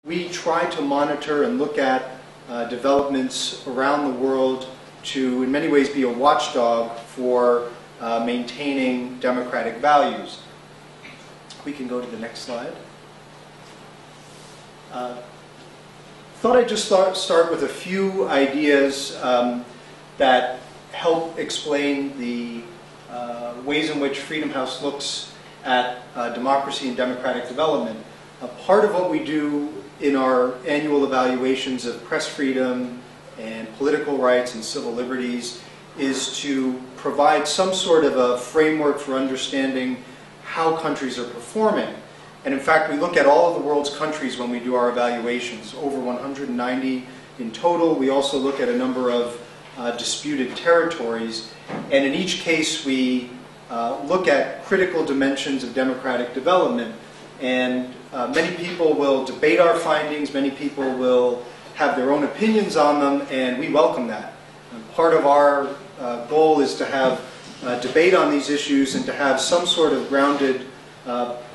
We try to monitor and look at developments around the world to, in many ways, be a watchdog for maintaining democratic values. We can go to the next slide. Thought I'd just start with a few ideas that help explain the ways in which Freedom House looks at democracy and democratic development. Part of what we do in our annual evaluations of press freedom and political rights and civil liberties is to provide some sort of a framework for understanding how countries are performing. And in fact, we look at all of the world's countries when we do our evaluations, over 190 in total. We also look at a number of disputed territories. And in each case, we look at critical dimensions of democratic development. And many people will debate our findings, many people will have their own opinions on them, and we welcome that. And part of our goal is to have debate on these issues and to have some sort of grounded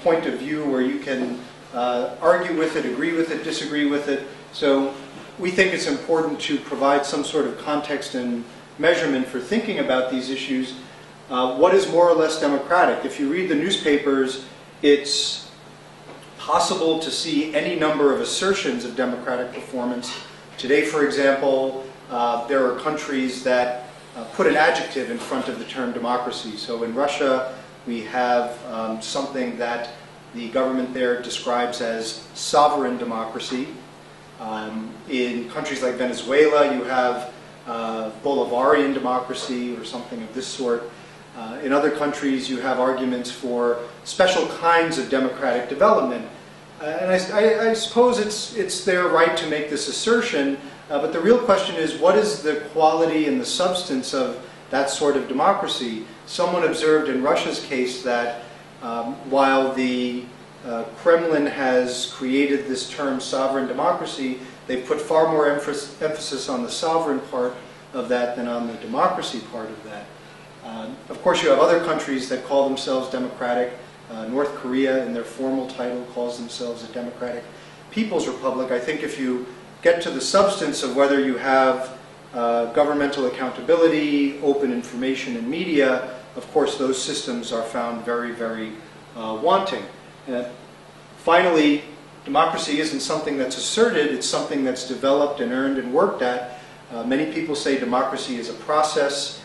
point of view where you can argue with it, agree with it, disagree with it. So we think it's important to provide some sort of context and measurement for thinking about these issues. What is more or less democratic? If you read the newspapers, it's possible to see any number of assertions of democratic performance. Today, for example, there are countries that put an adjective in front of the term democracy. So in Russia, we have something that the government there describes as sovereign democracy. In countries like Venezuela, you have Bolivarian democracy or something of this sort. In other countries, you have arguments for special kinds of democratic development. And I suppose it's their right to make this assertion, but the real question is, what is the quality and the substance of that sort of democracy? Someone observed in Russia's case that while the Kremlin has created this term sovereign democracy, they've put far more emphasis on the sovereign part of that than on the democracy part of that. Of course, you have other countries that call themselves democratic. North Korea, in their formal title, calls themselves a democratic people's republic. I think if you get to the substance of whether you have governmental accountability, open information and media, of course those systems are found very, very wanting. Finally, democracy isn't something that's asserted, it's something that's developed and earned and worked at. Many people say democracy is a process.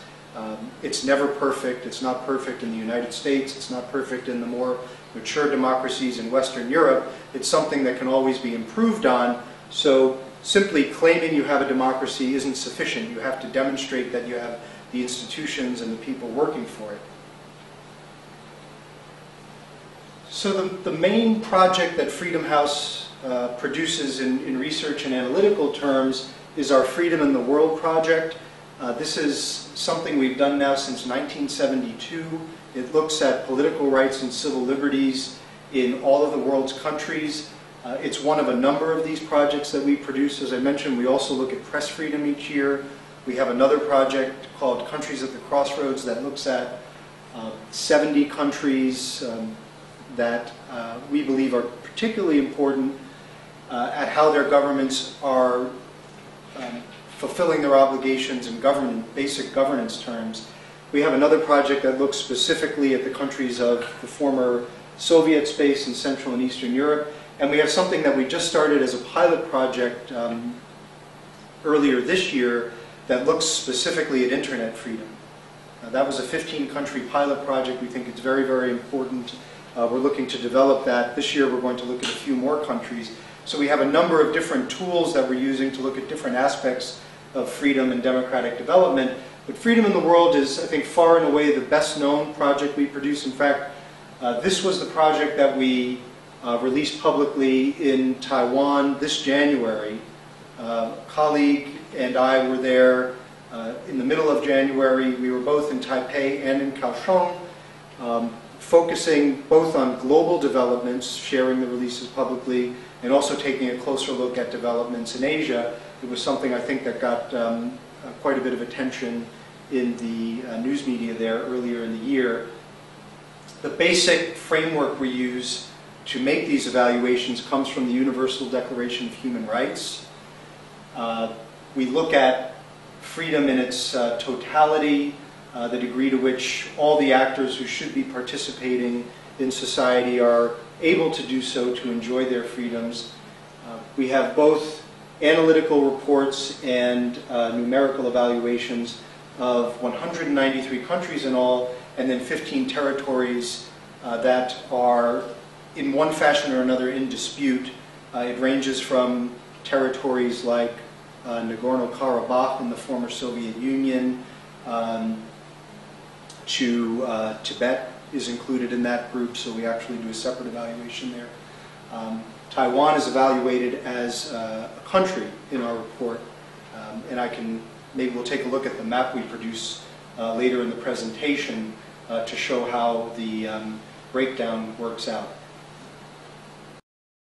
It's never perfect. It's not perfect in the United States. It's not perfect in the more mature democracies in Western Europe. It's something that can always be improved on. So simply claiming you have a democracy isn't sufficient. You have to demonstrate that you have the institutions and the people working for it. So the main project that Freedom House produces in research and analytical terms is our Freedom in the World project. This is something we've done now since 1972. It looks at political rights and civil liberties in all of the world's countries. It's one of a number of these projects that we produce. As I mentioned, we also look at press freedom each year. We have another project called Countries at the Crossroads that looks at 70 countries that we believe are particularly important at how their governments are fulfilling their obligations in basic governance terms. We have another project that looks specifically at the countries of the former Soviet space in Central and Eastern Europe. And we have something that we just started as a pilot project earlier this year that looks specifically at internet freedom. That was a 15-country pilot project. We think it's very, very important. We're looking to develop that. This year we're going to look at a few more countries. So we have a number of different tools that we're using to look at different aspects of freedom and democratic development. But Freedom in the World is, I think, far and away the best known project we produce. In fact, this was the project that we released publicly in Taiwan this January. A colleague and I were there in the middle of January. We were both in Taipei and in Kaohsiung, focusing both on global developments, sharing the releases publicly, and also taking a closer look at developments in Asia. It was something I think that got quite a bit of attention in the news media there earlier in the year. The basic framework we use to make these evaluations comes from the Universal Declaration of Human Rights. We look at freedom in its totality, the degree to which all the actors who should be participating in society are able to do so to enjoy their freedoms. We have both analytical reports and numerical evaluations of 193 countries in all, and then 15 territories that are in one fashion or another in dispute. It ranges from territories like Nagorno-Karabakh in the former Soviet Union to Tibet is included in that group, so we actually do a separate evaluation there. Taiwan is evaluated as a country in our report, and maybe we'll take a look at the map we produce later in the presentation to show how the breakdown works out.